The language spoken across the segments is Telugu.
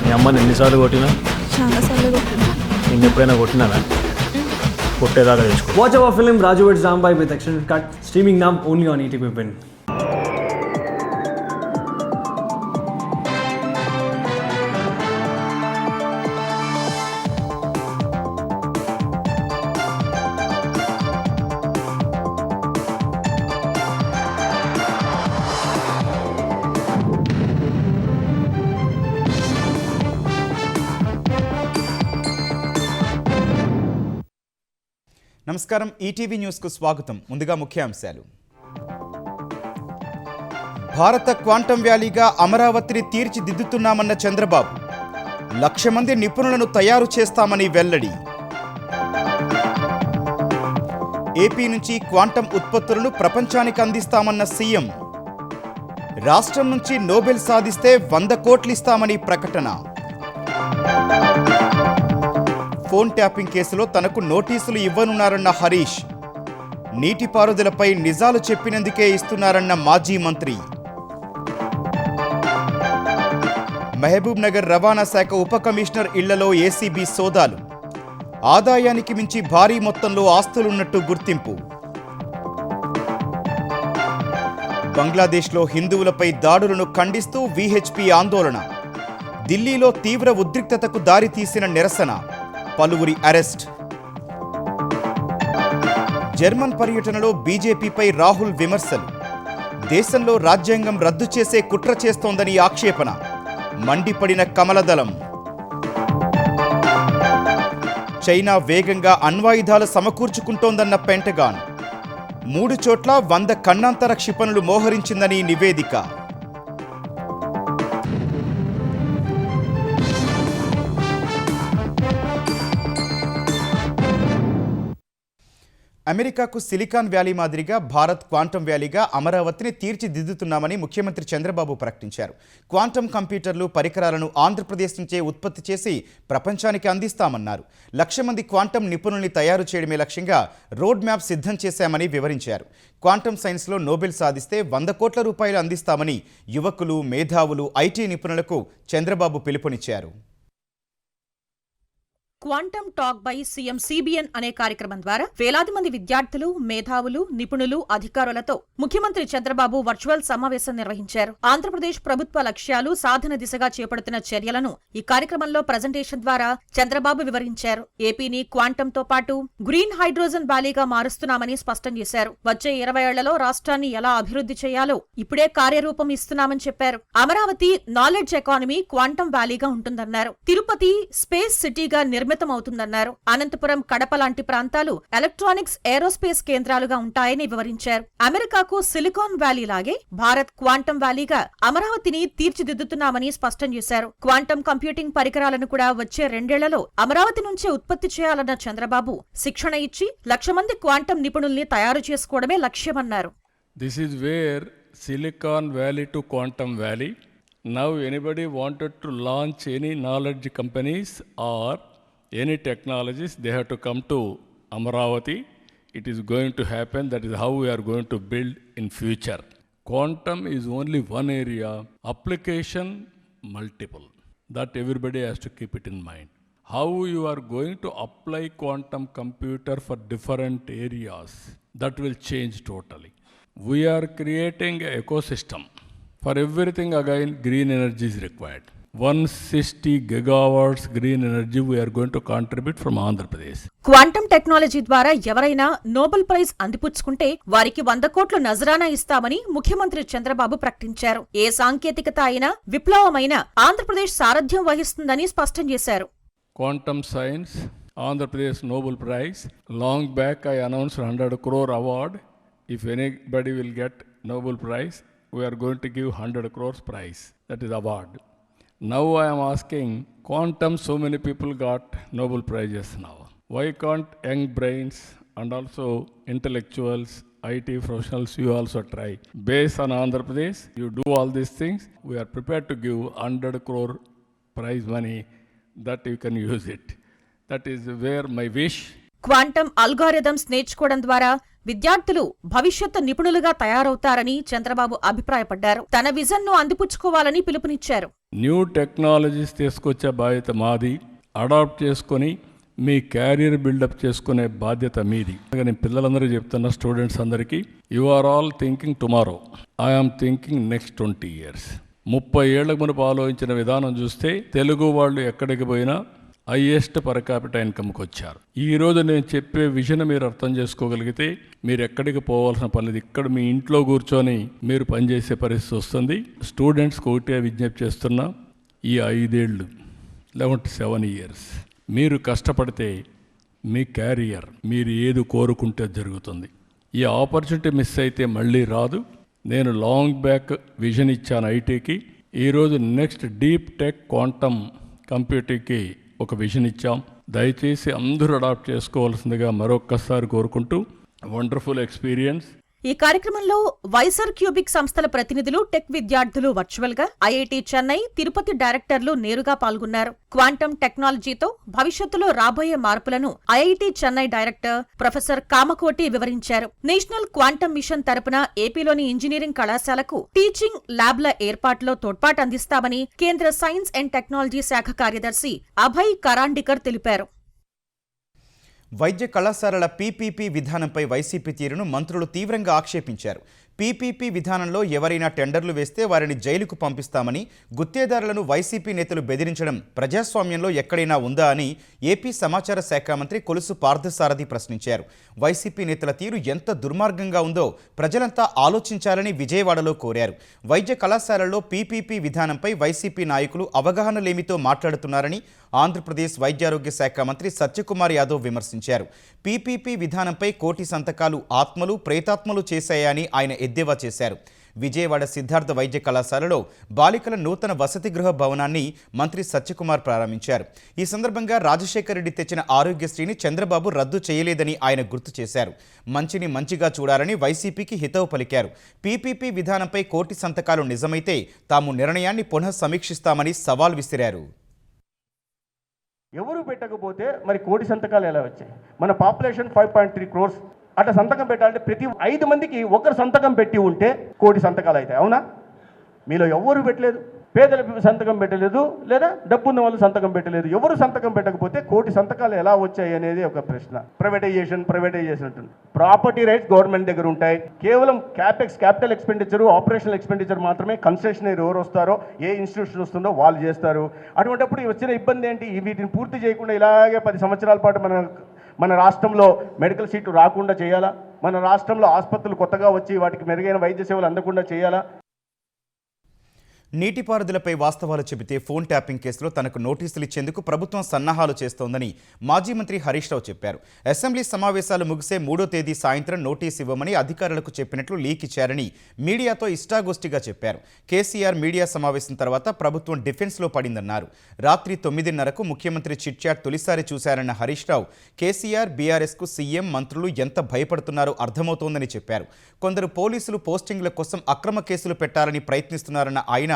మీ అమ్మని ఎన్నిసార్లు కొట్టినా? చాలాసార్లు కొట్టినా. నేను ఎప్పుడైనా కొట్టినానా? కొట్టేదాకా తెచ్చుకో. Watch our film Raju vs. Zambai with extended cut, streaming now only on ETV Win. నమస్కారం, ఈటీవీ న్యూస్కు స్వాగతం. ముందుగా ముఖ్యాంశాలు. భారత క్వాంటం వ్యాలీగా అమరావతిని తీర్చిదిద్దుతున్నామన్న చంద్రబాబు. 1,00,000 మంది నిపుణులను తయారు చేస్తామని వెల్లడి. ఏపీ నుంచి క్వాంటం ఉత్పత్తులను ప్రపంచానికి అందిస్తామన్న సీఎం. రాష్ట్రం నుంచి నోబెల్ సాధిస్తే 100 కోట్లు ఇస్తామని ప్రకటన. ఫోన్ ట్యాపింగ్ కేసులో తనకు నోటీసులు ఇవ్వనున్నారన్న హరీష్. నీటిపారుదలపై నిజాలు చెప్పినందుకే ఇస్తున్నారన్న మాజీ మంత్రి. మహబూబ్ నగర్ రవాణా శాఖ ఉప కమిషనర్ ఇళ్లలో ఏసీబీ సోదాలు. ఆదాయానికి మించి భారీ మొత్తంలో ఆస్తులున్నట్టు గుర్తింపు. బంగ్లాదేశ్లో హిందువులపై దాడులను ఖండిస్తూ వీహెచ్పీ ఆందోళన. ఢిల్లీలో తీవ్ర ఉద్రిక్తతకు దారితీసిన నిరసన. పలువురి అరెస్ట్. జర్మన్ పర్యటనలో బీజేపీపై రాహుల్ విమర్శలు. దేశంలో రాజ్యాంగం రద్దు చేసే కుట్ర చేస్తోందని ఆక్షేపణ. మండిపడిన కమలదళం. చైనా వేగంగా అణ్వాయుధాలు సమకూర్చుకుంటోందన్న పెంటగాన్. 3 చోట్ల 100 ఖండాంతర క్షిపణులు మోహరించిందని నివేదిక. అమెరికాకు సిలికాన్ వ్యాలీ మాదిరిగా భారత్ క్వాంటం వ్యాలీగా అమరావతిని తీర్చిదిద్దుతున్నామని ముఖ్యమంత్రి చంద్రబాబు ప్రకటించారు. క్వాంటం కంప్యూటర్లు, పరికరాలను ఆంధ్రప్రదేశ్ నుంచే ఉత్పత్తి చేసి ప్రపంచానికి అందిస్తామన్నారు. 1,00,000 మంది క్వాంటం నిపుణుల్ని తయారు చేయడమే లక్ష్యంగా రోడ్ మ్యాప్ సిద్ధం చేశామని వివరించారు. క్వాంటం సైన్స్లో నోబెల్ సాధిస్తే 100 కోట్ల రూపాయలు అందిస్తామని యువకులు, మేధావులు, ఐటీ నిపుణులకు చంద్రబాబు పిలుపునిచ్చారు. Quantum talk by CM CBN అనే కార్యక్రమం ద్వారా వేలాది మంది విద్యార్థులు, మేధావులు, నిపుణులు, అధికారులతో ముఖ్యమంత్రి చంద్రబాబు వర్చువల్ సమావేశం నిర్వహించారు. ఆంధ్రప్రదేశ్ ప్రభుత్వ లక్ష్యాలు, సాధన దిశగా చేపడుతున్న చర్యలను ఈ కార్యక్రమంలో ప్రజెంటేషన్ ద్వారా చంద్రబాబు వివరించారు. ఏపీని క్వాంటంతో పాటు గ్రీన్ హైడ్రోజన్ వ్యాలీగా మారుస్తున్నామని స్పష్టం చేశారు. వచ్చే 20 ఏళ్లలో రాష్ట్రాన్ని ఎలా అభివృద్ధి చేయాలో ఇప్పుడే కార్యరూపం ఇస్తున్నామని చెప్పారు. అమరావతి నాలెడ్జ్ ఎకానమీ క్వాంటం వ్యాలీగా ఉంటుందన్నారు. తిరుపతి స్పేస్ సిటీగా నిర్మితమవుతుందన్నారు. అనంతపురం, కడప లాంటి ప్రాంతాలు ఎలక్ట్రానిక్స్, ఏరోస్పేస్ కేంద్రాలుగా ఉంటాయని వివరించారు. అమెరికాకు సిలికాన్ వ్యాలీ లాగే భారత్ క్వాంటం వ్యాలీగా అమరావతిని తీర్చిదిద్దుతున్నామని స్పష్టం చేశారు. క్వాంటం కంప్యూటింగ్ పరికరాలను కూడా వచ్చే 2 ఏళ్లలో అమరావతి నుంచే ఉత్పత్తి చేయాలన్న చంద్రబాబు శిక్షణ ఇచ్చి 1,00,000 మంది క్వాంటం నిపుణుల్ని తయారు చేసుకోవడమే లక్ష్యమన్నారు. This is where Silicon Valley to Quantum Valley. Now anybody wanted to launch any knowledge companies or any technologies, they have to come to Amaravati. It is going to happen. That is how we are going to build in future. Quantum is only one area, application multiple. That everybody has to keep it in mind. How you are going to apply quantum computer for different areas, that will change totally. We are creating an ecosystem. For everything again, green energy is required. 160 gigawatts green energy we are going to contribute from Andhra Pradesh. Quantum technology ద్వారా ఎవరైనా నోబెల్ ప్రైజ్ అందిపుచ్చుకుంటే వారికి 100 కోట్లు నజరానా ఇస్తామని ముఖ్యమంత్రి చంద్రబాబు ప్రకటించారు. ఏ సాంకేతికత అయినా, విప్లవమైన ఆంధ్రప్రదేశ్ సారథ్యం వహిస్తుందని స్పష్టం చేశారు. Quantum science, Andhra Pradesh Nobel Prize. Long back I announced 100 crore award. If anybody will get Nobel Prize, we are going to give 100 crores prize. That is award. Now I am asking, quantum, so many people got Nobel Prizes now. Why can't young brains and also intellectuals, IT professionals, you also try? Based on Andhra Pradesh, you do all these things. We are prepared to give 100 crore prize money that you can use it. That is where my wish. Quantum algorithms నేర్చుకోవడం ద్వారా విద్యార్థులు భవిష్యత్తు నిపుణులుగా తయారవుతారని చంద్రబాబు అభిప్రాయపడ్డారు. తన విజన్ ను అందిపుచ్చుకోవాలని పిలుపునిచ్చారు. న్యూ టెక్నాలజీస్ తీసుకొచ్చే బాధ్యత మాది. అడాప్ట్ చేసుకొని మీ క్యారియర్ బిల్డప్ చేసుకునే బాధ్యత మీది. నేను పిల్లలందరూ చెప్తున్న స్టూడెంట్స్ అందరికీ, you are all thinking tomorrow, I am thinking next 20 years. 30 ఏళ్లకు మునుపు ఆలోచించిన విధానం చూస్తే తెలుగు వాళ్ళు ఎక్కడికి పోయినా హైయెస్ట్ పర్ క్యాపిటల్ ఇన్కమ్కి వచ్చారు. ఈరోజు నేను చెప్పే విజన్ మీరు అర్థం చేసుకోగలిగితే మీరు ఎక్కడికి పోవాల్సిన పని లేదు. ఇక్కడ మీ ఇంట్లో కూర్చొని మీరు పనిచేసే పరిస్థితి వస్తుంది. స్టూడెంట్స్కి ఒకటే విజ్ఞప్తి చేస్తున్నా, ఈ 5 ఏళ్ళు లేకుంటే 7 years మీరు కష్టపడితే మీ క్యారియర్ మీరు ఏది కోరుకుంటే జరుగుతుంది. ఈ ఆపర్చునిటీ మిస్ అయితే మళ్ళీ రాదు. నేను లాంగ్ బ్యాక్ విజన్ ఇచ్చాను ఐటీకి. ఈరోజు నెక్స్ట్ డీప్ టెక్ క్వాంటమ్ కంప్యూటింగ్కి ఒక విజన్ ఇచ్చాం. దయచేసి అందరూ అడాప్ట్ చేసుకోవాల్సిందిగా మరొక్కసారి కోరుకుంటూ, వండర్ఫుల్ ఎక్స్పీరియన్స్. ఈ కార్యక్రమంలో వైసర్ క్యూబిక్ సంస్థల ప్రతినిధులు, టెక్ విద్యార్థులు వర్చువల్ గా, ఐఐటి చెన్నై, తిరుపతి డైరెక్టర్లు నేరుగా పాల్గొన్నారు. క్వాంటమ్ టెక్నాలజీతో భవిష్యత్తులో రాబోయే మార్పులను IIT Chennai director professor Kamakoti వివరించారు. నేషనల్ క్వాంటమ్ మిషన్ తరపున ఏపీలోని ఇంజనీరింగ్ కళాశాలకు టీచింగ్ ల్యాబ్ల ఏర్పాటులో తోడ్పాటు అందిస్తామని కేంద్ర సైన్స్ అండ్ టెక్నాలజీ శాఖ కార్యదర్శి అభయ్ కరాండికర్ తెలిపారు. వైద్య కళాశాలల పీపీపీ విధానంపై వైసీపీ తీరును మంత్రులు తీవ్రంగా ఆక్షేపించారు. పీపీపీ విధానంలో ఎవరైనా టెండర్లు వేస్తే వారిని జైలుకు పంపిస్తామని, గుత్తేదారులను వైసీపీ నేతలు బెదిరించడం ప్రజాస్వామ్యంలో ఎక్కడైనా ఉందా అని ఏపీ సమాచార శాఖ మంత్రి కొలుసు పార్థసారథి ప్రశ్నించారు. వైసీపీ నేతల తీరు ఎంత దుర్మార్గంగా ఉందో ప్రజలంతా ఆలోచించాలని విజయవాడలో కోరారు. వైద్య కళాశాలల్లో పీపీపీ విధానంపై వైసీపీ నాయకులు అవగాహన లేమితో మాట్లాడుతున్నారని ఆంధ్రప్రదేశ్ వైద్యారోగ్య శాఖ మంత్రి సత్యకుమార్ యాదవ్ విమర్శించారు. పీపీపీ విధానంపై కోటి సంతకాలు ఆత్మలు ప్రేతాత్మలు చేశాయని ఆయన ఎద్దేవా చేశారు. విజయవాడ సిద్ధార్థ వైద్య కళాశాలలో బాలికల నూతన వసతి గృహ భవనాన్ని మంత్రి సత్యకుమార్ ప్రారంభించారు. ఈ సందర్భంగా రాజశేఖర్ రెడ్డి తెచ్చిన ఆరోగ్యశ్రీని చంద్రబాబు రద్దు చేయలేదని ఆయన గుర్తు చేశారు. మంచిని మంచిగా చూడాలని వైసీపీకి హితవు పలికారు. పీపీపీ విధానంపై కోటి సంతకాలు నిజమైతే తాము నిర్ణయాన్ని పునః సమీక్షిస్తామని సవాల్ విసిరారు. ఎవరు పెట్టకపోతే మరి కోటి సంతకాలు ఎలా వచ్చాయి? మన పాపులేషన్ 5.3 crores. అట్లా సంతకం పెట్టాలంటే ప్రతి 5 మందికి ఒకరు సంతకం పెట్టి ఉంటే కోటి సంతకాలు అవుతాయి. అవునా? మీలో ఎవరు పెట్టలేదు. పేదల సంతకం పెట్టలేదు, లేదా డబ్బున్న వాళ్ళు సంతకం పెట్టలేదు. ఎవరు సంతకం పెట్టకపోతే కోటి సంతకాలు ఎలా వచ్చాయి అనేది ఒక ప్రశ్న. ప్రైవేటైజేషన్ ఉంటుంది. ప్రాపర్టీ రైట్స్ గవర్నమెంట్ దగ్గర ఉంటాయి. కేవలం క్యాపిటల్ ఎక్స్పెండిచర్, ఆపరేషనల్ ఎక్స్పెండిచర్ మాత్రమే కన్సెషనర్ ఎవరు వస్తారో, ఏ ఇన్స్టిట్యూషన్ వస్తుందో వాళ్ళు చేస్తారు. అటువంటిప్పుడు వచ్చిన ఇబ్బంది ఏంటి? వీటిని పూర్తి చేయకుండా ఇలాగే 10 సంవత్సరాల పాటు మన రాష్ట్రంలో మెడికల్ సీట్లు రాకుండా చేయాలా? మన రాష్ట్రంలో ఆసుపత్రులు కొత్తగా వచ్చి వాటికి మెరుగైన వైద్య సేవలు అందకుండా చేయాలా? నీటిపారుదలపై వాస్తవాలు చెబితే ఫోన్ ట్యాపింగ్ కేసులో తనకు నోటీసులు ఇచ్చేందుకు ప్రభుత్వం సన్నాహాలు చేస్తోందని మాజీ మంత్రి హరీష్ రావు చెప్పారు. అసెంబ్లీ సమావేశాలు ముగిసే 3వ తేదీ సాయంత్రం నోటీసు ఇవ్వమని అధికారులకు చెప్పినట్లు లీక్ ఇచ్చారని మీడియాతో ఇష్టాగోష్ఠిగా చెప్పారు. కేసీఆర్ మీడియా సమావేశం తర్వాత ప్రభుత్వం డిఫెన్స్లో పడిందన్నారు. రాత్రి 9:30కు ముఖ్యమంత్రి చిట్చాట్ తొలిసారి చూశారన్న హరీష్ రావు కేసీఆర్, బీఆర్ఎస్కు సీఎం, మంత్రులు ఎంత భయపడుతున్నారో అర్థమవుతోందని చెప్పారు. కొందరు పోలీసులు పోస్టింగ్ల కోసం అక్రమ కేసులు పెట్టాలని ప్రయత్నిస్తున్నారన్న ఆయన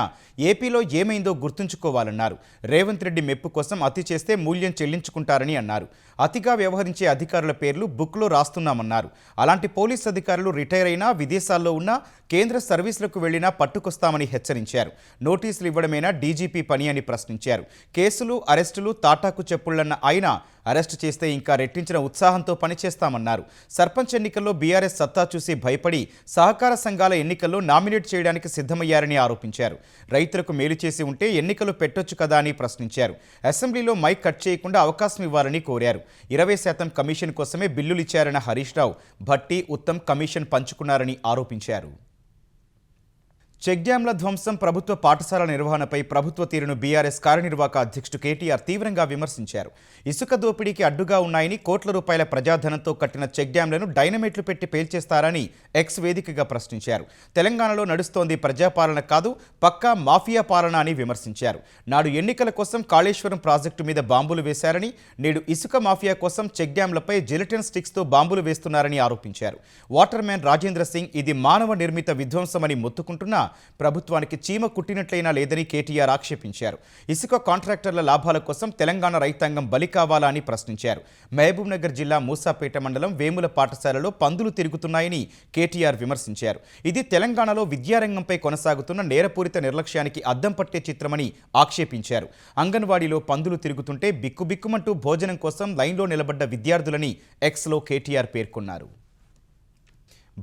ఏపీలో ఏమైందో గుర్తుంచుకోవాలన్నారు. రేవంత్ రెడ్డి మెప్పు కోసం అతి చేస్తే మూల్యం చెల్లించుకుంటారని అన్నారు. అతిగా వ్యవహరించే అధికారుల పేర్లు బుక్లో రాస్తున్నామన్నారు. అలాంటి పోలీస్ అధికారులు రిటైర్ అయినా, విదేశాల్లో ఉన్నా, కేంద్ర సర్వీసులకు వెళ్లినా పట్టుకొస్తామని హెచ్చరించారు. నోటీసులు ఇవ్వడమేనా డీజీపీ పని అని ప్రశ్నించారు. కేసులు, అరెస్టులు తాటాకు చెప్పుళ్లన్న ఆయన అరెస్టు చేస్తే ఇంకా రెట్టించిన ఉత్సాహంతో పనిచేస్తామన్నారు. సర్పంచ్ ఎన్నికల్లో బీఆర్ఎస్ సత్తా చూసి భయపడి సహకార సంఘాల ఎన్నికల్లో నామినేట్ చేయడానికి సిద్ధమయ్యారని ఆరోపించారు. రైతులకు మేలు చేసి ఉంటే ఎన్నికలు పెట్టొచ్చు కదా అని ప్రశ్నించారు. అసెంబ్లీలో మైక్ కట్ చేయకుండా అవకాశం ఇవ్వాలని కోరారు. 20% కమిషన్ కోసమే బిల్లులు ఇచ్చారన్న హరీష్ రావు భట్టి, ఉత్తమ్ కమిషన్ పంచుకున్నారని ఆరోపించారు. చెక్ డ్యాంల ధ్వంసం, ప్రభుత్వ పాఠశాల నిర్వహణపై ప్రభుత్వ తీరును బీఆర్ఎస్ కార్యనిర్వాహక అధ్యక్షుడు కేటీఆర్ తీవ్రంగా విమర్శించారు. ఇసుక దోపిడీకి అడ్డుగా ఉన్నాయని, కోట్ల రూపాయల ప్రజాధనంతో కట్టిన చెక్ డ్యాంలను డైనమైట్లు పెట్టి పేల్చేస్తారని ఎక్స్ వేదికగా ప్రశ్నించారు. తెలంగాణలో నడుస్తోంది ప్రజాపాలన కాదు, పక్కా మాఫియా పాలన అని విమర్శించారు. నాడు ఎన్నికల కోసం కాళేశ్వరం ప్రాజెక్టు మీద బాంబులు వేశారని, నేడు ఇసుక మాఫియా కోసం చెక్ డ్యాంలపై జిలెటిన్ స్టిక్స్తో బాంబులు వేస్తున్నారని ఆరోపించారు. వాటర్ మ్యాన్ రాజేంద్ర సింగ్ ఇది మానవ నిర్మిత విధ్వంసమని మొత్తుకుంటున్నా ప్రభుత్వానికి చీమ కుట్టినట్లయినా లేదని కేటీఆర్ ఆక్షేపించారు. ఇసుక కాంట్రాక్టర్ల లాభాల కోసం తెలంగాణ రైతాంగం బలి కావాలా అని ప్రశ్నించారు. మహబూబ్నగర్ జిల్లా మూసాపేట మండలం వేముల పాఠశాలలో పందులు తిరుగుతున్నాయని కేటీఆర్ విమర్శించారు. ఇది తెలంగాణలో విద్యారంగంపై కొనసాగుతున్న నేరపూరిత నిర్లక్ష్యానికి అద్దం పట్టే చిత్రమని ఆక్షేపించారు. అంగన్వాడీలో పందులు తిరుగుతుంటే బిక్కుబిక్కుమంటూ భోజనం కోసం లైన్లో నిలబడ్డ విద్యార్థులని ఎక్స్లో కేటీఆర్ పేర్కొన్నారు.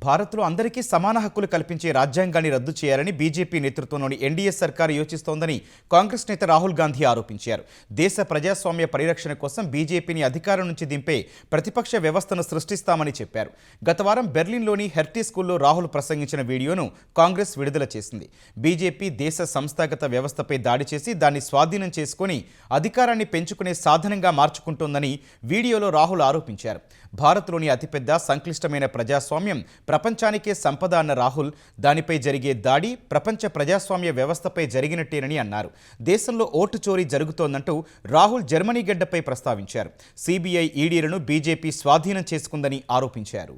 భారత్లో అందరికీ సమాన హక్కులు కల్పించే రాజ్యాంగాన్ని రద్దు చేయాలని బీజేపీ నేతృత్వంలోని ఎన్డీఏ సర్కారు యోచిస్తోందని కాంగ్రెస్ నేత రాహుల్ గాంధీ ఆరోపించారు. దేశ ప్రజాస్వామ్య పరిరక్షణ కోసం బీజేపీని అధికారం నుంచి దింపే ప్రతిపక్ష వ్యవస్థను సృష్టిస్తామని చెప్పారు. గత వారం బెర్లిన్లోని హెర్టీ స్కూల్లో రాహుల్ ప్రసంగించిన వీడియోను కాంగ్రెస్ విడుదల చేసింది. బీజేపీ దేశ సంస్థాగత వ్యవస్థపై దాడి చేసి దాన్ని స్వాధీనం చేసుకుని అధికారాన్ని పెంచుకునే సాధనంగా మార్చుకుంటోందని వీడియోలో రాహుల్ ఆరోపించారు. భారత్లోని అతిపెద్ద సంక్లిష్టమైన ప్రజాస్వామ్యం ప్రపంచానికే సంపద అన్న రాహుల్ దానిపై జరిగే దాడి ప్రపంచ ప్రజాస్వామ్య వ్యవస్థపై జరిగినట్టేనని అన్నారు. దేశంలో ఓటు చోరీ జరుగుతోందంటూ రాహుల్ జర్మనీ గడ్డపై ప్రస్తావించారు. సిబిఐ ఈడీలను బీజేపీ స్వాధీనం చేసుకుందని ఆరోపించారు.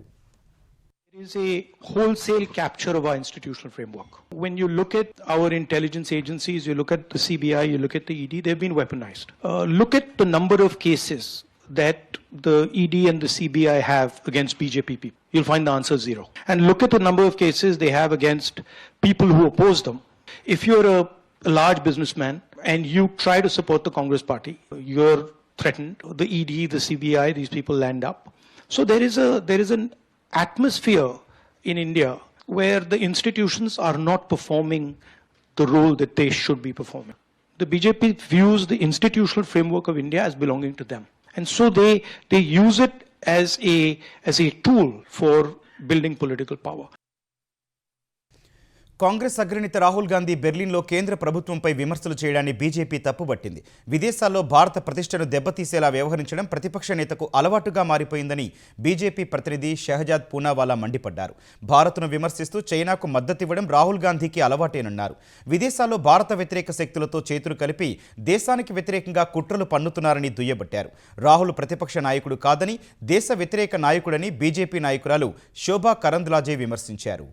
There is a wholesale capture of our institutional framework. When you look at our intelligence agencies, you look at the CBI, you look at the ED, they've been weaponized. Look at the number of cases that the ED and the CBI have against BJP people. You'll find the answer zero. And look at the number of cases they have against people who oppose them. If you're a large businessman and you try to support the Congress party, you're threatened. The ED, the CBI, these people land up. So there is an atmosphere in India where the institutions are not performing the role that they should be performing. The BJP views the institutional framework of India as belonging to them. And so they use it as a tool for building political power. Congress అగ్రనేత రాహుల్ గాంధీ బెర్లిన్లో కేంద్ర ప్రభుత్వంపై విమర్శలు చేయడాన్ని బీజేపీ తప్పుబట్టింది. విదేశాల్లో భారత ప్రతిష్టను దెబ్బతీసేలా వ్యవహరించడం ప్రతిపక్ష నేతకు అలవాటుగా మారిపోయిందని బీజేపీ ప్రతినిధి షహజాద్ పూనావాలా మండిపడ్డారు. భారత్ను విమర్శిస్తూ చైనాకు మద్దతివ్వడం రాహుల్ గాంధీకి అలవాటేనన్నారు. విదేశాల్లో భారత వ్యతిరేక శక్తులతో చేతులు కలిపి దేశానికి వ్యతిరేకంగా కుట్రలు పన్నుతున్నారని దుయ్యబట్టారు. రాహుల్ ప్రతిపక్ష నాయకుడు కాదని దేశ వ్యతిరేక నాయకుడని బీజేపీ నాయకురాలు శోభా కరంద్లాజే విమర్శించారు.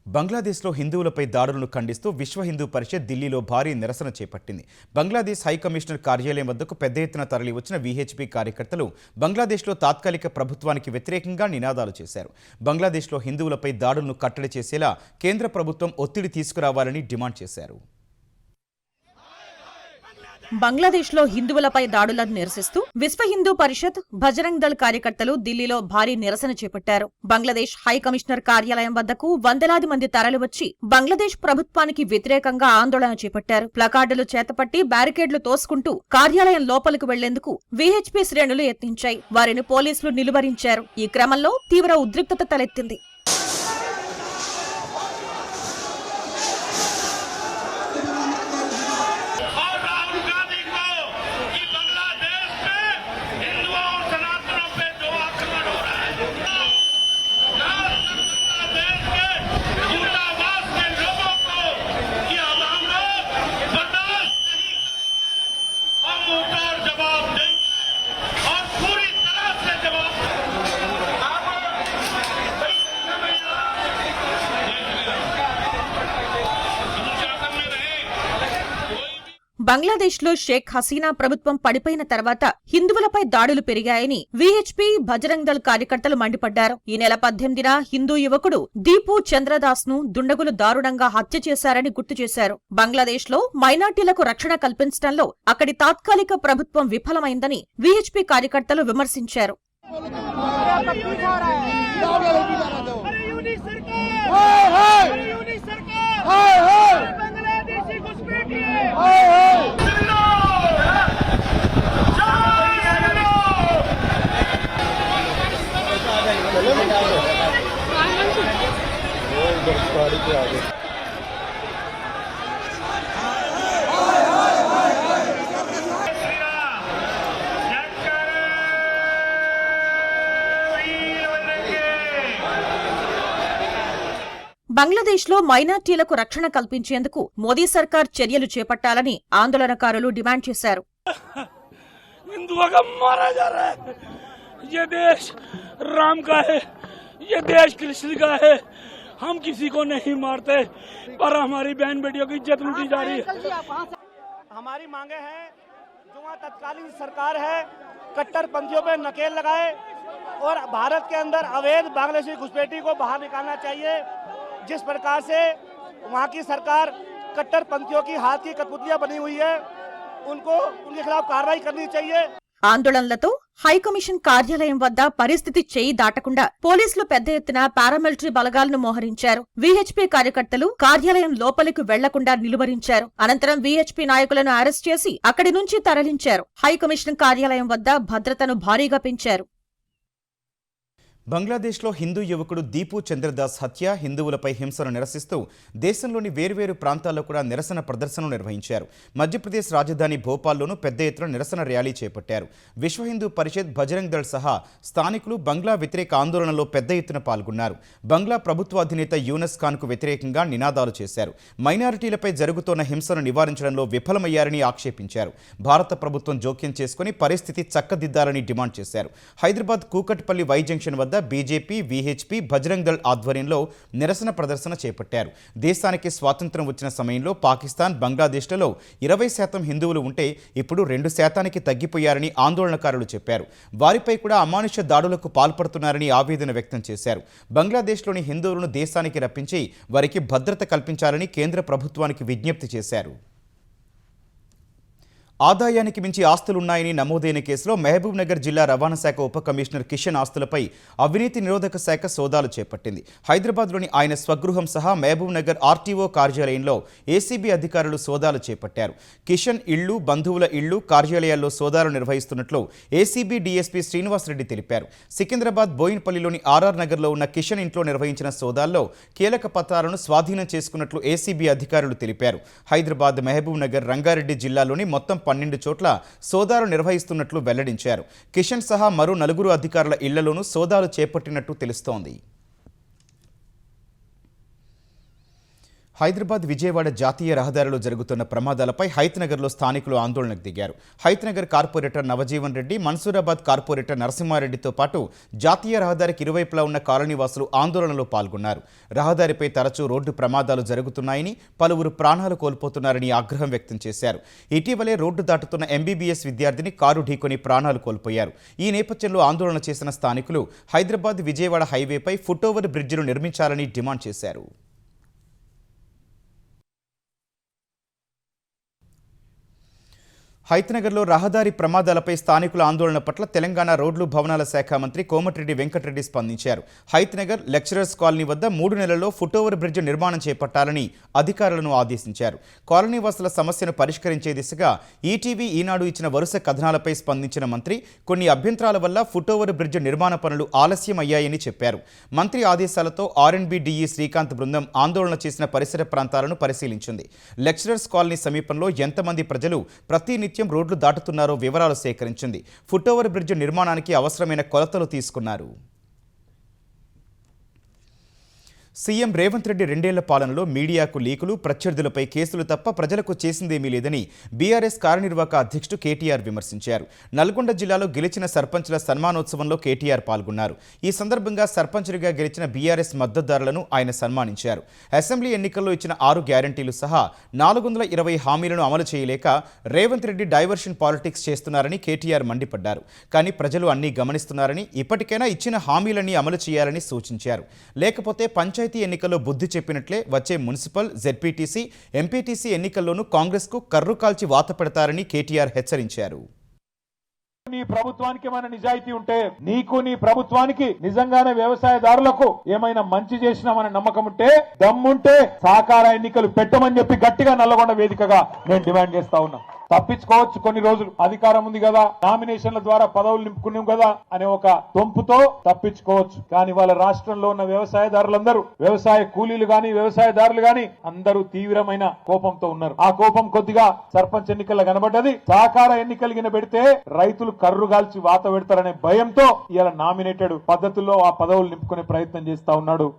బంగ్లాదేశ్లో హిందువులపై దాడులను ఖండిస్తూ విశ్వ హిందూ పరిషత్ ఢిల్లీలో భారీ నిరసన చేపట్టింది. బంగ్లాదేశ్ హైకమిషనర్ కార్యాలయం వద్దకు పెద్ద ఎత్తున తరలివచ్చిన వీహెచ్పీ కార్యకర్తలు బంగ్లాదేశ్లో తాత్కాలిక ప్రభుత్వానికి వ్యతిరేకంగా నినాదాలు చేశారు. బంగ్లాదేశ్లో హిందువులపై దాడులను కట్టడి చేసేలా కేంద్ర ప్రభుత్వం ఒత్తిడి తీసుకురావాలని డిమాండ్ చేశారు. బంగ్లాదేశ్లో హిందువులపై దాడులను నిరసిస్తూ విశ్వ హిందూ పరిషత్, బజరంగ్ దళ్ కార్యకర్తలు ఢిల్లీలో భారీ నిరసన చేపట్టారు. బంగ్లాదేశ్ హై కమిషనర్ కార్యాలయం వద్దకు వందలాది మంది తరలివచ్చి బంగ్లాదేశ్ ప్రభుత్వానికి వ్యతిరేకంగా ఆందోళన చేపట్టారు. ప్లకార్డులు చేతపట్టి బ్యారికేడ్లు తోసుకుంటూ కార్యాలయం లోపలికి వెళ్లేందుకు వీహెచ్పీ శ్రేణులు యత్నించాయి. వారిని పోలీసులు నిలువరించారు. ఈ క్రమంలో తీవ్ర ఉద్రిక్తత తలెత్తింది. బంగ్లాదేశ్లో షేక్ హసీనా ప్రభుత్వం పడిపోయిన తర్వాత హిందువులపై దాడులు పెరిగాయని వీహెచ్పీ, బజరంగ్ దళ్ కార్యకర్తలు మండిపడ్డారు. ఈ నెల 18న హిందూ యువకుడు దీపు చంద్రదాస్ ను దుండగులు దారుణంగా హత్య చేశారని గుర్తు చేశారు. బంగ్లాదేశ్లో మైనార్టీలకు రక్షణ కల్పించడంలో అక్కడి తాత్కాలిక ప్రభుత్వం విఫలమైందని వీహెచ్పీ కార్యకర్తలు విమర్శించారు. బంగ్లాదేశ్లో మైనార్టీలకు రక్షణ కల్పించేందుకు మోదీ సర్కార్ చర్యలు చేపట్టాలని ఆందోళనకారులు డిమాండ్ చేశారు. हिंदुओं का मारा जा रहा है, ये देश राम का है, ये देश कृष्ण का है, हम किसी को नहीं मारते, पर हमारी बहन बेटियों की इज्जत लूटी जा रही है। हमारी मांगे हैं जो वहाँ तत्कालीन सरकार है कट्टरपंथियों पे नकेल लगाए और भारत के अंदर अवैध बांग्लादेशी घुसपैठी को बाहर निकालना चाहिए। जिस प्रकार से वहाँ की सरकार कट्टरपंथियों की हाथ की कठपुतलियां बनी हुई है, उनको उनके खिलाफ कार्रवाई करनी चाहिए। ఆందోళనలతో హైకమిషన్ కార్యాలయం వద్ద పరిస్థితి చేయి దాటకుండా పోలీసులు పెద్ద ఎత్తున పారామిలిటరీ బలగాలను మోహరించారు. వీహెచ్పీ కార్యకర్తలు కార్యాలయం లోపలికి వెళ్లకుండా నిలువరించారు. అనంతరం వీహెచ్పీ నాయకులను అరెస్ట్ చేసి అక్కడి నుంచి తరలించారు. హైకమిషన్ కార్యాలయం వద్ద భద్రతను భారీగా పెంచారు. బంగ్లాదేశ్లో హిందూ యువకుడు దీపు చంద్రదాస్ హత్య, హిందువులపై హింసను నిరసిస్తూ దేశంలోని వేర్వేరు ప్రాంతాల్లో కూడా నిరసన ప్రదర్శనలు నిర్వహించారు. మధ్యప్రదేశ్ రాజధాని భోపాల్లోనూ పెద్ద ఎత్తున నిరసన ర్యాలీ చేపట్టారు. విశ్వ హిందూ పరిషత్, బజరంగ్ దళ్ సహా స్థానికులు బంగ్లా వ్యతిరేక ఆందోళనలో పెద్ద ఎత్తున పాల్గొన్నారు. బంగ్లా ప్రభుత్వ అధినేత యూనస్ ఖాన్కు వ్యతిరేకంగా నినాదాలు చేశారు. మైనారిటీలపై జరుగుతోన్న హింసను నివారించడంలో విఫలమయ్యారని ఆక్షేపించారు. భారత ప్రభుత్వం జోక్యం చేసుకుని పరిస్థితి చక్కదిద్దాలని డిమాండ్ చేశారు. హైదరాబాద్ కూకట్పల్లి వై జంక్షన్ వద్ద బీజేపీ, వీహెచ్పీ, బజరంగ్ దళ్ ఆధ్వర్యంలో నిరసన ప్రదర్శన చేపట్టారు. దేశానికి స్వాతంత్ర్యం వచ్చిన సమయంలో పాకిస్తాన్, బంగ్లాదేశ్లలో 20% హిందువులు ఉంటే ఇప్పుడు 2% తగ్గిపోయారని ఆందోళనకారులు చెప్పారు. వారిపై కూడా అమానుష దాడులకు పాల్పడుతున్నారని ఆవేదన వ్యక్తం చేశారు. బంగ్లాదేశ్లోని హిందువులను దేశానికి రప్పించి వారికి భద్రత కల్పించాలని కేంద్ర ప్రభుత్వానికి విజ్ఞప్తి చేశారు. ఆదాయానికి మించి ఆస్తులున్నాయని నమోదైన కేసులో మహబూబ్ నగర్ జిల్లా రవాణా శాఖ ఉప కమిషనర్ కిషన్ ఆస్తులపై అవినీతి నిరోధక శాఖ సోదాలు చేపట్టింది. హైదరాబాద్లోని ఆయన స్వగృహం సహా మహబూబ్ నగర్ ఆర్టీఓ కార్యాలయంలో ఏసీబీ అధికారులు సోదాలు చేపట్టారు. కిషన్ ఇళ్లు, బంధువుల ఇళ్లు, కార్యాలయాల్లో సోదాలు నిర్వహిస్తున్నట్లు ఏసీబీ డీఎస్పీ శ్రీనివాసరెడ్డి తెలిపారు. సికింద్రాబాద్ బోయిన్పల్లిలోని ఆర్ఆర్ నగర్లో ఉన్న కిషన్ ఇంట్లో నిర్వహించిన సోదాల్లో కీలక పత్రాలను స్వాధీనం చేసుకున్నట్లు ఏసీబీ అధికారులు తెలిపారు. హైదరాబాద్, మహబూబ్ నగర్, రంగారెడ్డి జిల్లాలోని మొత్తం 12 చోట్ల సోదాలు నిర్వహిస్తున్నట్లు వెల్లడించారు. కిషన్ సహా మరో 4 అధికారుల ఇళ్లలోనూ సోదాలు చేపట్టినట్టు తెలుస్తోంది. హైదరాబాద్ విజయవాడ జాతీయ రహదారిలో జరుగుతున్న ప్రమాదాలపై హైత్నగర్లో స్థానికులు ఆందోళనకు దిగారు. హైత్నగర్ కార్పొరేటర్ నవజీవన్ రెడ్డి, మన్సూరాబాద్ కార్పొరేటర్ నరసింహారెడ్డితో పాటు జాతీయ రహదారికి ఇరువైపులా ఉన్న కాలనీవాసులు ఆందోళనలో పాల్గొన్నారు. రహదారిపై తరచూ రోడ్డు ప్రమాదాలు జరుగుతున్నాయని, పలువురు ప్రాణాలు కోల్పోతున్నారని ఆగ్రహం వ్యక్తం చేశారు. ఇటీవలే రోడ్డు దాటుతున్న ఎంబీబీఎస్ విద్యార్థిని కారు ఢీకొని ప్రాణాలు కోల్పోయారు. ఈ నేపథ్యంలో ఆందోళన చేసిన స్థానికులు హైదరాబాద్ విజయవాడ హైవేపై ఫుట్ఓవర్ బ్రిడ్జిను నిర్మించాలని డిమాండ్ చేశారు. హైత్నగర్లో రహదారి ప్రమాదాలపై స్థానికుల ఆందోళన పట్ల తెలంగాణ రోడ్లు భవనాల శాఖ మంత్రి కోమటిరెడ్డి వెంకటరెడ్డి స్పందించారు. హైత్నగర్ లెక్చరర్స్ కాలనీ వద్ద 3 నెలల్లో ఫుట్ఓవర్ బ్రిడ్జ్ నిర్మాణం చేపట్టాలని అధికారులను ఆదేశించారు. కాలనీవాసుల సమస్యను పరిష్కరించే దిశగా ఈటీవీ, ఈనాడు ఇచ్చిన వరుస కథనాలపై స్పందించిన మంత్రి కొన్ని అభ్యంతరాల వల్ల ఫుట్ఓవర్ బ్రిడ్జ్ నిర్మాణ పనులు ఆలస్యం అయ్యాయని చెప్పారు. మంత్రి ఆదేశాలతో ఆర్ఎండ్బి డిఈ శ్రీకాంత్ బృందం ఆందోళన చేసిన పరిసర ప్రాంతాలను పరిశీలించింది. లెక్చరర్స్ కాలనీ సమీపంలో ఎంతమంది ప్రజలు ప్రతినిత్యం రోడ్లు దాటుతున్నారో వివరాలు సేకరించింది. ఫుట్ఓవర్ బ్రిడ్జ్ నిర్మాణానికి అవసరమైన కొలతలు తీసుకున్నారు. సీఎం రేవంత్ రెడ్డి 2 ఏళ్ల పాలనలో మీడియాకు లీకులు, ప్రత్యర్థులపై కేసులు తప్ప ప్రజలకు చేసిందేమీ లేదని బీఆర్ఎస్ కార్యనిర్వాహక అధ్యక్షుడు కేటీఆర్ విమర్శించారు. నల్గొండ జిల్లాలో గెలిచిన సర్పంచ్ల సన్మానోత్సవంలో కేటీఆర్ పాల్గొన్నారు. ఈ సందర్భంగా సర్పంచులుగా గెలిచిన బీఆర్ఎస్ మద్దతుదారులను ఆయన సన్మానించారు. అసెంబ్లీ ఎన్నికల్లో ఇచ్చిన 6 గ్యారంటీలు సహా 420 హామీలను అమలు చేయలేక రేవంత్ రెడ్డి డైవర్షన్ పాలిటిక్స్ చేస్తున్నారని కేటీఆర్ మండిపడ్డారు. కానీ ప్రజలు అన్నీ గమనిస్తున్నారని, ఇప్పటికైనా ఇచ్చిన హామీలన్నీ అమలు చేయాలని సూచించారు. లేకపోతే పంచాయతీ ఎన్నికల్లో బుద్ధి చెప్పినట్లే వచ్చే మున్సిపల్, జెడ్పీటీసీ, ఎంపీటీసీ ఎన్నికల్లోనూ కాంగ్రెస్కు కర్రు కాల్చి వాత పెడతారని కేటీఆర్ హెచ్చరించారు. నీ ప్రభుత్వానికి ఏమైనా నిజాయితీ ఉంటే, నీకు నీ ప్రభుత్వానికి నిజంగానే వ్యవసాయదారులకు ఏమైనా మంచి చేసినామనే నమ్మకం ఉంటే, దమ్ముంటే సహకార ఎన్నికలు పెట్టమని చెప్పి గట్టిగా నల్లగొండ వేదికగా నేను డిమాండ్ చేస్తా ఉన్నా. తప్పించుకోవచ్చు, కొన్ని రోజులు అధికారం ఉంది కదా, నామినేషన్ల ద్వారా పదవులు నింపుకున్నాం కదా అనే ఒక తొంపుతో తప్పించుకోవచ్చు. కానీ వాళ్ళ రాష్ట్రంలో ఉన్న వ్యవసాయదారులందరూ, వ్యవసాయ కూలీలు గాని, వ్యవసాయదారులు గాని అందరూ తీవ్రమైన కోపంతో ఉన్నారు. ఆ కోపం కొద్దిగా సర్పంచ్ ఎన్నికల్లో కనబడ్డది. సహకార ఎన్నికలు గిన పెడితే రైతులు కర్రుగాల్చి వాత పెడతారనే భయంతో ఇలా నామినేటెడ్ పద్ధతుల్లో ఆ పదవులు నింపుకునే ప్రయత్నం చేస్తా ఉన్నాడు.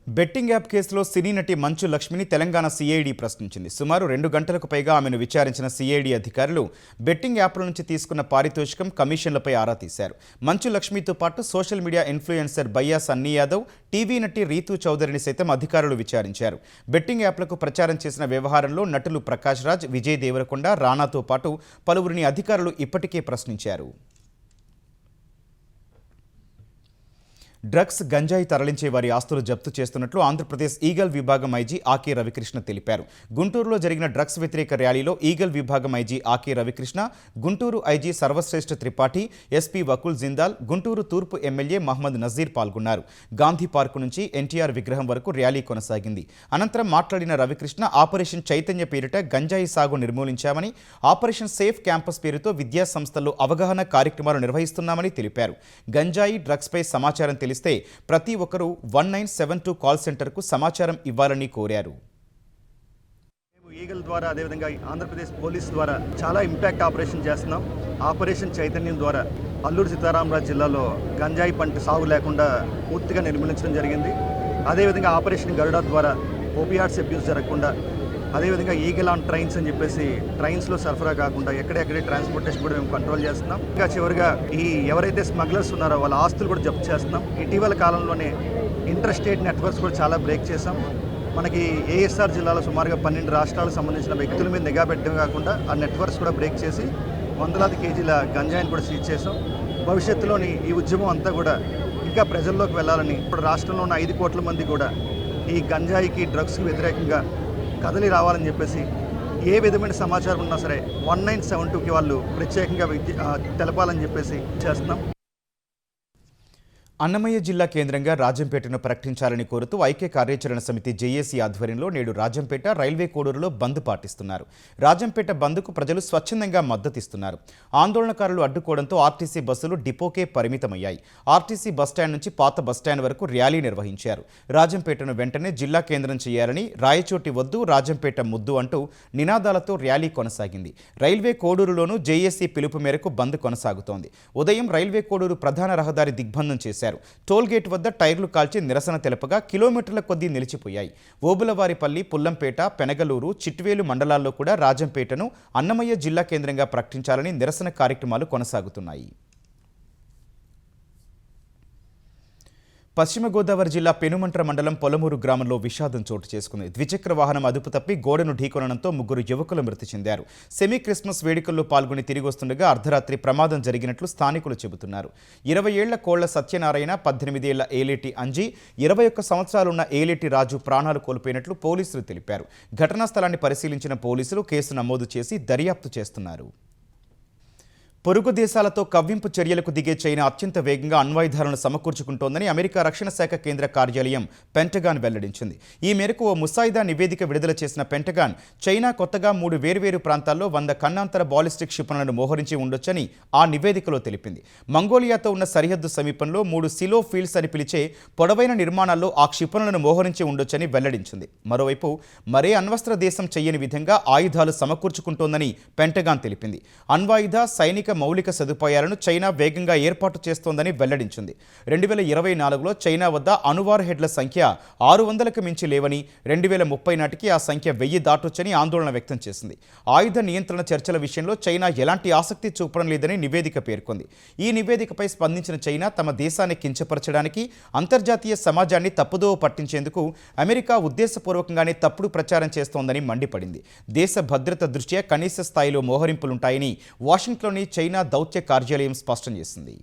బెట్టింగ్ యాప్ కేసులో సినీ నటి మంచు లక్ష్మిని తెలంగాణ సిఐడి ప్రశ్నించింది. సుమారు 2 గంటలకు పైగా ఆమెను విచారించిన సిఐడి అధికారులు బెట్టింగ్ యాప్ల నుంచి తీసుకున్న పారితోషికం, కమిషన్లపై ఆరా తీశారు. మంచు లక్ష్మితో పాటు social media influencer Bayya Sunny Yadav, TV నటి రీతూ చౌదరిని సైతం అధికారులు విచారించారు. బెట్టింగ్ యాప్లకు ప్రచారం చేసిన వ్యవహారంలో నటులు ప్రకాష్ రాజ్, విజయ్ దేవరకొండ, రానాతో పాటు పలువురిని అధికారులు ఇప్పటికే ప్రశ్నించారు. డ్రగ్స్, గంజాయి తరలించే వారి ఆస్తులు జప్తు చేస్తున్నట్లు ఆంధ్రప్రదేశ్ ఈగల్ విభాగం ఐజీ ఆకే రవికృష్ణ తెలిపారు. గుంటూరులో జరిగిన డ్రగ్స్ వ్యతిరేక ర్యాలీలో ఈగల్ విభాగం IG ఆకే Ravikrishna, Guntur IG Sarvashreshtha Tripathi, SP Vakul Jindal, Guntur తూర్పు ఎమ్మెల్యే మహమ్మద్ నజీర్ పాల్గొన్నారు. గాంధీ పార్కు నుంచి ఎన్టీఆర్ విగ్రహం వరకు ర్యాలీ కొనసాగింది. అనంతరం మాట్లాడిన రవికృష్ణ ఆపరేషన్ చైతన్య పేరిట గంజాయి సాగు నిర్మూలించామని, ఆపరేషన్ సేఫ్ క్యాంపస్ పేరుతో విద్యా సంస్థల్లో అవగాహన కార్యక్రమాలు నిర్వహిస్తున్నామని తెలిపారు. గంజాయి, డ్రగ్స్పై సమాచారం తెలిస్తే ప్రతి ఒక్కరూ 1972 కాల్ సెంటర్కు సమాచారం ఇవ్వాలని కోరారు. ఈగల్ ద్వారా అదేవిధంగా ఆంధ్రప్రదేశ్ పోలీస్ ద్వారా చాలా ఇంపాక్ట్ ఆపరేషన్ చేస్తున్నాం. ఆపరేషన్ చైతన్యం ద్వారా అల్లూరు సీతారామరాజు జిల్లాలో గంజాయి పంట సాగు లేకుండా పూర్తిగా నిర్మూలించడం జరిగింది. అదేవిధంగా ఆపరేషన్ గరుడ ద్వారా ఓపియాట్స్ అబ్యూస్ జరగకుండా, అదేవిధంగా ఈగల్ ఆన్ ట్రైన్స్ అని చెప్పేసి ట్రైన్స్లో సరఫరా కాకుండా ఎక్కడెక్కడే ట్రాన్స్పోర్టేషన్ కూడా మేము కంట్రోల్ చేస్తున్నాం. ఇంకా చివరిగా ఎవరైతే స్మగ్లర్స్ ఉన్నారో వాళ్ళ ఆస్తులు కూడా జప్తు చేస్తున్నాం. ఇటీవల కాలంలోనే ఇంటర్ స్టేట్ నెట్వర్క్స్ కూడా చాలా బ్రేక్ చేసాం. మనకి ఏఎస్ఆర్ జిల్లాలో సుమారుగా 12 రాష్ట్రాలకు సంబంధించిన వ్యక్తుల మీద నిఘా పెట్టడం కాకుండా ఆ నెట్వర్క్స్ కూడా బ్రేక్ చేసి వందలాది కేజీల గంజాయిని కూడా సీజ్ చేసాం. భవిష్యత్తులోని ఈ ఉద్యమం అంతా కూడా ఇంకా ప్రజల్లోకి వెళ్ళాలని, ఇప్పుడు రాష్ట్రంలో ఉన్న 5 కోట్ల మంది కూడా ఈ గంజాయికి, డ్రగ్స్కి వ్యతిరేకంగా కదలి రావాలని చెప్పేసి ఏ విధమైన సమాచారం ఉన్నా సరే 1972కి వాళ్ళు ప్రత్యేకంగా తెలపాలని చెప్పేసి చేస్తున్నాం. అన్నమయ్య జిల్లా కేంద్రంగా రాజంపేటను ప్రకటించాలని కోరుతూ ఐక్య కార్యాచరణ సమితి జేఏసీ ఆధ్వర్యంలో నేడు రాజంపేట, రైల్వే కోడూరులో బంద్ పాటిస్తున్నారు. రాజంపేట బంద్కు ప్రజలు స్వచ్ఛందంగా మద్దతిస్తున్నారు. ఆందోళనకారులు అడ్డుకోవడంతో ఆర్టీసీ బస్సులు డిపోకే పరిమితమయ్యాయి. ఆర్టీసీ బస్టాండ్ నుంచి పాత బస్టాండ్ వరకు ర్యాలీ నిర్వహించారు. రాజంపేటను వెంటనే జిల్లా కేంద్రం చేయాలని, రాయచోటి వద్దు, రాజంపేట ముద్దు అంటూ నినాదాలతో ర్యాలీ కొనసాగింది. రైల్వే కోడూరులోనూ జేఏసీ పిలుపు మేరకు బంద్ కొనసాగుతోంది. ఉదయం రైల్వే కోడూరు ప్రధాన రహదారి దిగ్బంధం చేశారు. టోల్గేట్ వద్ద టైర్లు కాల్చి నిరసన తెలపగా కిలోమీటర్ల కొద్దీ నిలిచిపోయాయి. ఓబులవారిపల్లి, పుల్లంపేట, పెనగలూరు, చిట్వేలు మండలాల్లో కూడా రాజంపేటను అన్నమయ్య జిల్లా కేంద్రంగా ప్రకటించాలని నిరసన కార్యక్రమాలు కొనసాగుతున్నాయి. పశ్చిమ గోదావరి జిల్లా పెనుమంట్ర మండలం పొలమూరు గ్రామంలో విషాదం చోటు చేసుకుంది. ద్విచక్ర వాహనం అదుపు తప్పి గోడను ఢీకొనడంతో 3 యువకులు మృతి చెందారు. సెమీ క్రిస్మస్ వేడుకల్లో పాల్గొని తిరిగి వస్తుండగా అర్ధరాత్రి ప్రమాదం జరిగినట్లు స్థానికులు చెబుతున్నారు. 20 ఏళ్ల కోళ్ల సత్యనారాయణ, 18 ఏళ్ల ఏలేటి అంజీ, 21 సంవత్సరాలున్న ఏలేటి రాజు ప్రాణాలు కోల్పోయినట్లు పోలీసులు తెలిపారు. ఘటనా స్థలాన్ని పరిశీలించిన పోలీసులు కేసు నమోదు చేసి దర్యాప్తు చేస్తున్నారు. పొరుగు దేశాలతో కవ్వింపు చర్యలకు దిగే చైనా అత్యంత వేగంగా అణ్వాయుధాలను సమకూర్చుకుంటోందని అమెరికా రక్షణ శాఖ కేంద్ర కార్యాలయం పెంటగాన్ వెల్లడించింది. ఈ మేరకు ఓ ముసాయిదా నివేదిక విడుదల చేసిన పెంటగాన్ చైనా కొత్తగా 3 వేర్వేరు ప్రాంతాల్లో 100 కన్నాంతర బాలిస్టిక్ క్షిపణులను మోహరించి ఉండొచ్చని ఆ నివేదికలో తెలిపింది. మంగోలియాతో ఉన్న సరిహద్దు సమీపంలో 3 సిలో ఫీల్డ్స్ అని పిలిచే పొడవైన నిర్మాణాల్లో ఆ క్షిపణులను మోహరించి ఉండొచ్చని వెల్లడించింది. మరోవైపు మరే అణ్వస్త్ర దేశం చేయని విధంగా ఆయుధాలు సమకూర్చుకుంటోందని పెంటగాన్ తెలిపింది. అణ్వాయుధ, సైనిక మౌలిక సదుపాయాలను చైనా వేగంగా ఏర్పాటు చేస్తోందని వెల్లడించింది. 2024లో చైనా వద్ద అణువార్ హెడ్ల సంఖ్య 600కు మించి లేవని, 2030 నాటికి ఆ సంఖ్య 1000 దాటొచ్చని ఆందోళన వ్యక్తం చేసింది. ఆయుధ నియంత్రణ చర్చల విషయంలో చైనా ఎలాంటి ఆసక్తి చూపడం లేదని నివేదిక పేర్కొంది. ఈ నివేదికపై స్పందించిన చైనా తమ దేశాన్ని కించపరచడానికి, అంతర్జాతీయ సమాజాన్ని తప్పుదోవ పట్టించేందుకు అమెరికా ఉద్దేశపూర్వకంగానే తప్పుడు ప్రచారం చేస్తోందని మండిపడింది. దేశ భద్రత దృష్ట్యా కనీస స్థాయిలో మోహరింపులుంటాయని వాషింగ్టన్లోని చైనా దౌత్య కార్యాలయం స్పష్టం చేసింది.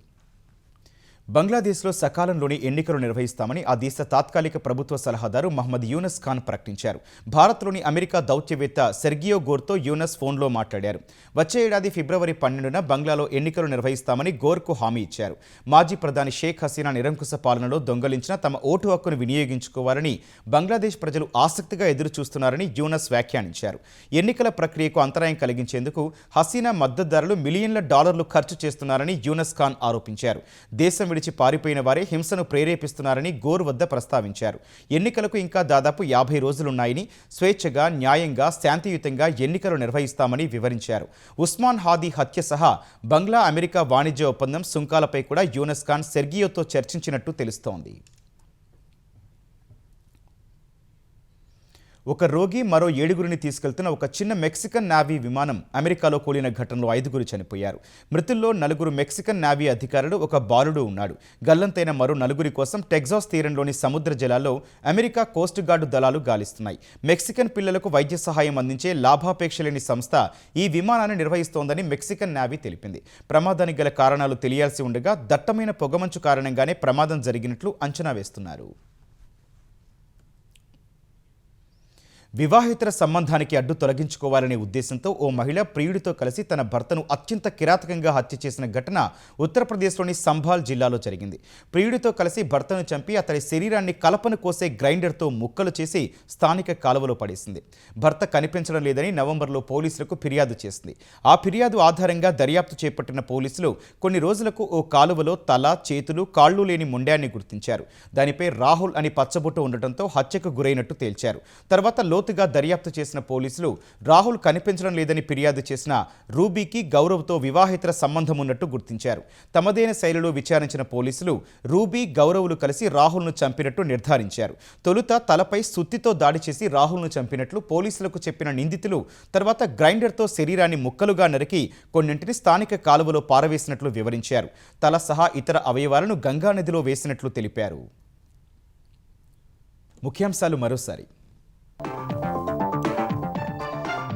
బంగ్లాదేశ్లో సకాలంలోని ఎన్నికలు నిర్వహిస్తామని ఆ దేశ తాత్కాలిక ప్రభుత్వ సలహాదారు మహమ్మద్ యూనస్ ఖాన్ ప్రకటించారు. భారత్లోని అమెరికా దౌత్యవేత్త సెర్గియో గోర్తో యూనస్ ఫోన్లో మాట్లాడారు. వచ్చే ఏడాది ఫిబ్రవరి 12న బంగ్లాలో ఎన్నికలు నిర్వహిస్తామని గోర్కు హామీ ఇచ్చారు. మాజీ ప్రధాని షేక్ హసీనా నిరంకుశ పాలనలో దొంగలించిన తమ ఓటు హక్కును వినియోగించుకోవాలని బంగ్లాదేశ్ ప్రజలు ఆసక్తిగా ఎదురు చూస్తున్నారని యూనస్ వ్యాఖ్యానించారు. ఎన్నికల ప్రక్రియకు అంతరాయం కలిగించేందుకు హసీనా మద్దతుదారులు మిలియన్ల డాలర్లు ఖర్చు చేస్తున్నారని యూనస్ ఖాన్ ఆరోపించారు. దేశం విడిచి పారిపోయిన వారే హింసను ప్రేరేపిస్తున్నారని గోర్ వద్ద ప్రస్తావించారు. ఎన్నికలకు ఇంకా దాదాపు 50 రోజులున్నాయని, స్వేచ్ఛగా, న్యాయంగా, శాంతియుతంగా ఎన్నికలు నిర్వహిస్తామని వివరించారు. ఉస్మాన్ హాదీ హత్య సహా బంగ్లా అమెరికా వాణిజ్య ఒప్పందం, సుంకాలపై కూడా యూనస్ ఖాన్ సెర్గియోతో చర్చించినట్టు తెలుస్తోంది. ఒక రోగి మరో 7గురిని తీసుకెళ్తున్న ఒక చిన్న మెక్సికన్ నేవీ విమానం అమెరికాలో కూలిన ఘటనలో 5గురు చనిపోయారు. మృతుల్లో 4 మెక్సికన్ నేవీ అధికారులు, ఒక బాలుడు ఉన్నాడు. గల్లంతైన మరో 4 కోసం టెక్సాస్ తీరంలోని సముద్ర జలాల్లో అమెరికా కోస్ట్ గార్డు దళాలు గాలిస్తున్నాయి. మెక్సికన్ పిల్లలకు వైద్య సహాయం అందించే లాభాపేక్ష లేని సంస్థ ఈ విమానాన్ని నిర్వహిస్తోందని మెక్సికన్ నేవీ తెలిపింది. ప్రమాదానికి గల కారణాలు తెలియాల్సి ఉండగా దట్టమైన పొగమంచు కారణంగానే ప్రమాదం జరిగినట్లు అంచనా వేస్తున్నారు. వివాహేతర సంబంధానికి అడ్డు తొలగించుకోవాలనే ఉద్దేశంతో ఓ మహిళ ప్రియుడితో కలిసి తన భర్తను అత్యంత కిరాతకంగా హత్య చేసిన ఘటన ఉత్తరప్రదేశ్లోని సంభాల్ జిల్లాలో జరిగింది. ప్రియుడితో కలిసి భర్తను చంపి అతడి శరీరాన్ని కలపను కోసే గ్రైండర్తో ముక్కలు చేసి స్థానిక కాలువలో పడేసింది. భర్త కనిపించడం లేదని నవంబర్లో పోలీసులకు ఫిర్యాదు చేసింది. ఆ ఫిర్యాదు ఆధారంగా దర్యాప్తు చేపట్టిన పోలీసులు కొన్ని రోజులకు ఓ కాలువలో తల, చేతులు, కాళ్లు లేని మొండాన్ని గుర్తించారు. దానిపై రాహుల్ అని పచ్చబొట్టు ఉండటంతో హత్యకు గురైనట్టు తేల్చారు. తర్వాత లోతుగా దర్యాప్తు చేసిన పోలీసులు రాహుల్ కనిపించడం లేదని ఫిర్యాదు చేసిన రూబీకి గౌరవ్తో వివాహేతర సంబంధం ఉన్నట్టు గుర్తించారు. తమదైన శైలిలో విచారించిన పోలీసులు రూబీ, గౌరవ్లు కలిసి రాహుల్ను చంపినట్టు నిర్ధారించారు. తొలుత తలపై సుత్తితో దాడి చేసి రాహుల్ను చంపినట్లు పోలీసులకు చెప్పిన నిందితులు తర్వాత గ్రైండర్తో శరీరాన్ని ముక్కలుగా నరికి కొన్నింటిని స్థానిక కాలువలో పారవేసినట్లు వివరించారు. తల సహా ఇతర అవయవాలను గంగానదిలో వేసినట్లు తెలిపారు. ముఖ్యాంశాలు మరోసారి.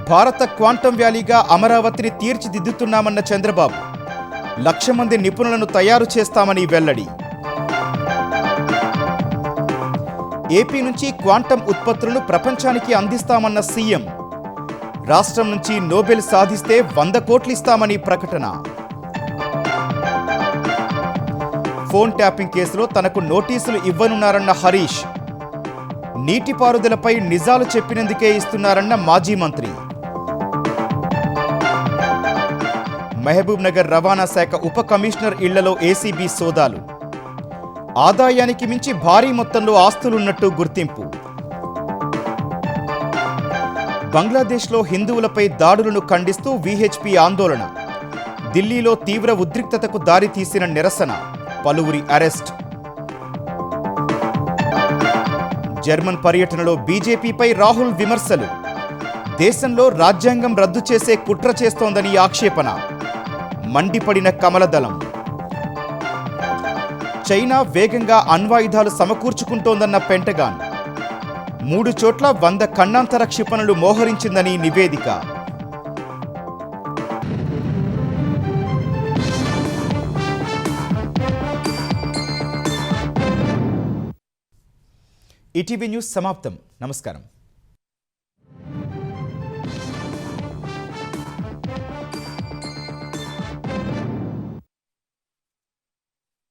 భారత క్వాంటం వ్యాలీగా అమరావతిని తీర్చిదిద్దుతున్నామన్న చంద్రబాబు. 1,00,000 మంది నిపుణులను తయారు చేస్తామని వెల్లడి. ఏపీ నుంచి క్వాంటం ఉత్పత్తులను ప్రపంచానికి అందిస్తామన్న సీఎం. రాష్ట్రం నుంచి నోబెల్ సాధిస్తే 100 కోట్లు ఇస్తామని ప్రకటన. ఫోన్ ట్యాపింగ్ కేసులో తనకు నోటీసులు ఇవ్వనున్నారన్న హరీష్. నీటిపారుదలపై నిజాలు చెప్పినందుకే ఇస్తున్నారన్న మాజీ మంత్రి. మహబూబ్ నగర్ రవాణా శాఖ ఉప కమిషనర్ ఇళ్లలో ఏసీబీ సోదాలు. ఆదాయానికి మించి భారీ మొత్తంలో ఆస్తులున్నట్టు గుర్తింపు. బంగ్లాదేశ్లో హిందువులపై దాడులను ఖండిస్తూ వీహెచ్పీ ఆందోళన. ఢిల్లీలో తీవ్ర ఉద్రిక్తతకు దారితీసిన నిరసన. పలువురి అరెస్ట్. జర్మన్ పర్యటనలో బీజేపీపై రాహుల్ విమర్శలు. దేశంలో రాజ్యాంగం రద్దు చేసే కుట్ర చేస్తోందని ఆక్షేపణ. మండిపడిన కమలదళం. చైనా వేగంగా అణ్వాయుధాలు సమకూర్చుకుంటోందన్న పెంటగాన్. 3 చోట్ల 100 ఖండాంతర క్షిపణులు మోహరించిందని నివేదిక. ఈటీవీ న్యూస్ సమాప్తం. నమస్కారం.